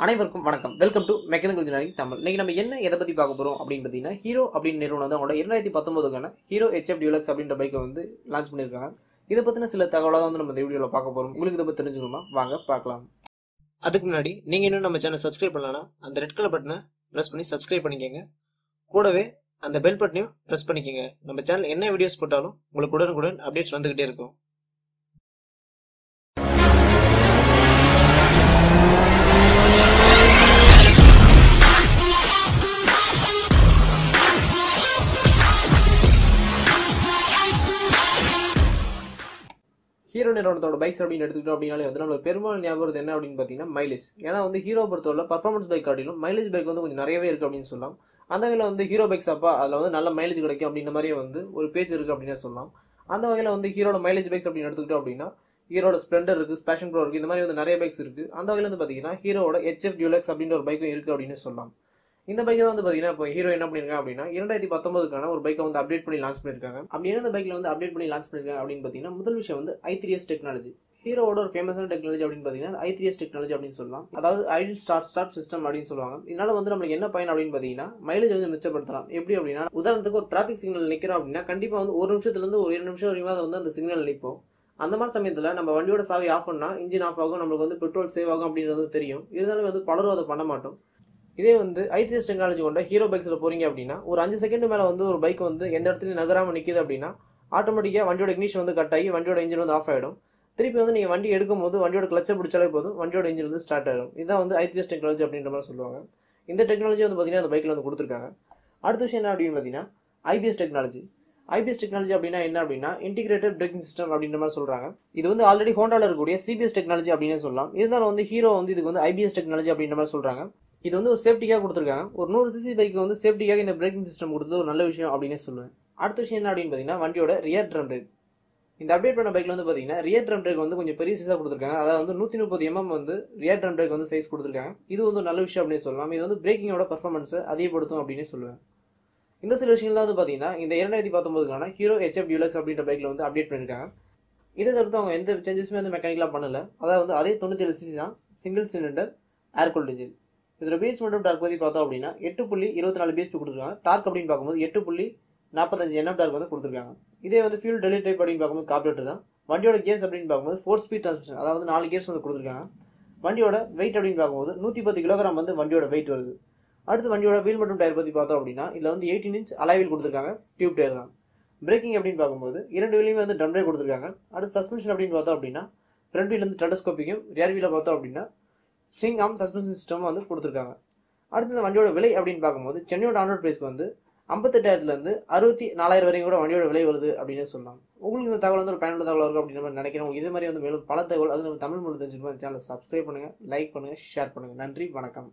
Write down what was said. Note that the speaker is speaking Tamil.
அனைவருக்கும் வணக்கம். Welcome to mechanical engineering Tamil. இன்னைக்கு நம்ம என்ன எதை பத்தி பார்க்க போறோம் அப்படின்னு பார்த்தீங்கன்னா, ஹீரோ அப்படின்னு நிறுவனம் வந்து அவங்களோட 2019க்கான ஹீரோ HF டியூலக்ஸ் அப்படின்ற பைக்கை வந்து லான்ச் பண்ணியிருக்காங்க. இதை பத்தின சில தகவலாக வந்து நம்ம இந்த வீடியோவில் பார்க்க போறோம். உங்களுக்கு இதை பத்தி தெரிஞ்சுக்கணுமா? வாங்க பார்க்கலாம். அதுக்கு முன்னாடி நீங்க இன்னும் நம்ம சேனல் சப்ஸ்கிரைப் பண்ணலன்னா அந்த ரெட் கலர் பட்டனை பிரஸ் பண்ணி சப்ஸ்கிரைப் பண்ணிக்கோங்க. கூடவே அந்த பெல் பட்டனையும் பிரஸ் பண்ணிக்கோங்க. நம்ம சேனல் என்ன வீடியோஸ் போட்டாலும் உங்களுக்கு உடனுக்குடன் அப்டேட்ஸ் வந்துகிட்டே இருக்கும். ஹீரோ நிறுவனத்தோட பைக்ஸ் அப்படின்னு எடுத்துக்கிட்டோம் அப்படின்னாலே வந்து நம்மளுக்கு பெரும்பாலும் ஞாபகம் என்ன அப்படின்னு பார்த்தீங்கன்னா மைலேஜ். ஏன்னா வந்து ஹீரோ பொறுத்தவரை பர்ஃபார்மன்ஸ் பைக் காட்டிலும் மைலேஜ் பைக் வந்து கொஞ்சம் நிறையவே இருக்கு அப்படின்னு சொல்லலாம். அந்த வகையில் வந்து ஹீரோ பைக்ஸ் அப்பா அதில் வந்து நல்ல மைலேஜ் கிடைக்கும் அப்படின்ற மாதிரியே வந்து ஒரு பேஜ் இருக்கு அப்படின்னு சொல்லலாம். அந்த வகையில் வந்து ஹீரோட மைலேஜ் பைக்ஸ் அப்படின்னு எடுத்துக்கிட்டோம் அப்படின்னா ஹீரோட ஸ்ப்ளெண்டர் இருக்கு, பேஷன் ப்ரோ இருக்கு, இந்த மாதிரி வந்து நிறைய பைக்ஸ் இருக்கு. அந்த வகையில் வந்து பார்த்தீங்கன்னா ஹீரோட HF டியூலக்ஸ் அப்படின்ற ஒரு பைக்கும் இருக்கு அப்படின்னு சொல்லலாம். இந்த பைக்கை தான் வந்து பார்த்தீங்கன்னா இப்போ ஹீரோ என்ன பண்ணியிருக்காங்க அப்படின்னா 2019க்கான ஒரு பைக்கை வந்து அப்டேட் பண்ணி லான்ச் பண்ணியிருக்காங்க. அப்படி என்ன பைக்கில் வந்து அப்டேட் பண்ணி லான்ச் பண்ணியிருக்காங்க அப்படின்னு பார்த்தீங்கன்னா முதல் விஷயம் வந்து i3S டெக்னாலஜி. ஹீரோட ஒரு ஃபேமஸான டெக்னாலஜி அப்படின்னு பார்த்தீங்கன்னா i3S டெக்னாலஜி அப்படின்னு சொல்லலாம். அதாவது ஐடில் ஸ்டார்ட் சிஸ்டம் அப்படின்னு சொல்லுவாங்க. இதனால வந்து நம்மளுக்கு என்ன பயன் அப்படின்னு பார்த்தீங்கன்னா மைலேஜ் வந்து மிச்சப்படுத்தலாம். எப்படி அப்படின்னா உதாரணத்துக்கு ஒரு டிராஃபிக் சிக்னல் நிற்கிறோம் அப்படின்னா கண்டிப்பாக வந்து 1 நிமிஷத்துலேருந்து ஒரு 2 நிமிஷம் வரைக்கும் அதை வந்து அந்த சிக்னல் நிற்போம். அந்த மாதிரி சமயத்தில் நம்ம வண்டியோட சாவி ஆஃப் பண்ணால் இன்ஜின் ஆஃப் ஆகும், நம்மளுக்கு வந்து பெட்ரோல் சேவ் ஆகும் அப்படின்றது தெரியும். இருந்தாலும் வந்து பலரும் அதை பண்ண மாட்டோம். இதே வந்து i3S டெக்னாலஜி கொண்ட ஹீரோ பைக்ஸில் போறீங்க அப்படின்னா ஒரு 5 செகண்ட் மேலே வந்து ஒரு பைக் வந்து எந்த இடத்துலையும் நகராமல் நிற்கிது அப்படின்னா ஆட்டோமேட்டிக்காக வண்டியோட இக்னிஷன் வந்து கட் ஆகி வண்டியோட இன்ஜின் வந்து ஆஃப் ஆகிடும். திருப்பி வந்து நீங்கள் வண்டி எடுக்கும் போது வண்டியோட கிளச்சை பிடிச்சாலே போதும், வண்டியோட இன்ஜின் வந்து ஸ்டார்ட் ஆகிடும். இதுதான் வந்து i3S டெக்னாலஜி அப்படின்ற மாதிரி சொல்லுவாங்க. இந்த டெக்னாலஜி வந்து பார்த்தீங்கன்னா அந்த பைக்கில் வந்து கொடுத்துருக்காங்க. அடுத்த விஷயம் என்ன அப்படின்னு பார்த்தீங்கன்னா IBS டெக்னாலஜி. IBS டெக்னாலஜி அப்படின்னா என்ன அப்படின்னா இன்டிகிரேட்டட் பிரேக்கிங் சிஸ்டம் அப்படின்ற மாதிரி சொல்றாங்க. இது வந்து ஆல்ரெடி ஹோண்டாவில் இருக்கக்கூடிய CBS டெக்னாலஜி அப்படின்னு சொல்லலாம். இருந்தாலும் வந்து ஹீரோ வந்து இதுக்கு வந்து IBS டெக்னாலஜி அப்படின்ற மாதிரி சொல்றாங்க. இது வந்து ஒரு சேஃப்டிக்காக கொடுத்துருக்காங்க. ஒரு 100cc பைக்கு வந்து சேஃப்டிக்காக இந்த பிரேக்கிங் சிஸ்டம் கொடுத்தது ஒரு நல்ல விஷயம் அப்படின்னு சொல்லுவேன். அடுத்த விஷயம் என்ன அப்படின்னு பார்த்தீங்கன்னா வண்டியோட ரியர் ட்ரம் பிரேக். இந்த அப்டேட் பண்ண பைக்கில் வந்து பார்த்தீங்கன்னா ரியர் ட்ரம் பிரேக் வந்து கொஞ்சம் பெரிய சைஸாக கொடுத்துருக்காங்க. அதாவது வந்து 130 mm வந்து ரியர் ட்ரம் பிரேக் வந்து சைஸ் கொடுத்துருக்காங்க. இது வந்து நல்ல விஷயம் அப்படின்னு சொல்லலாம். இது வந்து பிரேக்கிங்கோட பர்ஃபார்மன்ஸை அதிகப்படுத்தும் அப்படின்னு சொல்லுவேன். இந்த சில விஷயங்கள் தான் வந்து பார்த்தீங்கன்னா இந்த 2019க்கான ஹீரோ HF டியூலக்ஸ் அப்படின்ற பைக்கில் வந்து அப்டேட் பண்ணியிருக்காங்க. இதை தவிர்த்து அவங்க எந்த சேஞ்சஸுமே வந்து மெக்கானிக்கலாக பண்ணல. அதாவது அதே 97cc தான், சிங்கிள் சிலிண்டர் ஏர் கூல்ட் இன்ஜின். இதில் பிஹெச் மற்றும் டார்க் பற்றி பார்த்தோம் அப்படின்னா 8.24 பிஹெச்பி கொடுத்துருக்காங்க. டார்க் அப்படின்னு பார்க்கும்போது 8.45 Nm டார்க் வந்து கொடுத்துருக்காங்க. இதே வந்து ஃபியூல் டெலி டைப் அப்படின்னு பார்க்கும்போது கார்பரேட்டர் தான். வண்டியோட கியர்ஸ் அப்படின்னு பார்க்கும்போது 4 ஸ்பீட் டிரான்ஸ்மிஷன், அதாவது 4 கியர்ஸ் வந்து கொடுத்துருக்காங்க. வண்டியோட வெயிட் அப்படின்னு பார்க்கும்போது 110 கிலோகிராம் வந்து வண்டியோட வெயிட் வருது. அடுத்து வண்டியோட வீல் மற்றும் டயர் பற்றி பார்த்தோம் அப்படின்னா இதில் வந்து 18 inch அலாய் வீல் கொடுத்துருக்காங்க, டியூப் டயர் தான். பிரேக்கிங் அப்படின்னு பார்க்கும்போது 2 வீலையுமே வந்து ட்ரம் பிரேக் கொடுத்துருக்காங்க. அடுத்து சஸ்பென்ஷன் அப்படின்னு பார்த்தோம் அப்படின்னா ஃப்ரண்ட் வீல் வந்து டெலஸ்கோப்பிக்கும், ரியர் வீலை பார்த்தோம் அப்படின்னா ஸ்விங் ஆர்ம் சஸ்பென்ஷன் சிஸ்டம் வந்து கொடுத்துருக்காங்க. அடுத்து இந்த வண்டியோட விலை அப்படின்னு பார்க்கும்போது சென்னையோட ஆன்ரோட் பிரைஸ்க்கு வந்து 58,000 64,000 வரைக்கும் கூட வண்டியோட விலை வருது அப்படின்னு சொல்லலாம். உங்களுக்கு இந்த தகவல் வந்து ஒரு பயனுள்ள தகவல் இருக்கும் அப்படின்னு நம்ம நினைக்கிறேன். உங்களுக்கு இதே மாதிரி வந்து மேலும் பல தகவல் அது நம்ம தமிழ் மொழி தெரிஞ்சுக்கணும். சேனலை சப்ஸ்கிரைப் பண்ணுங்க, லைக் பண்ணுங்க, ஷேர் பண்ணுங்க. நன்றி, வணக்கம்.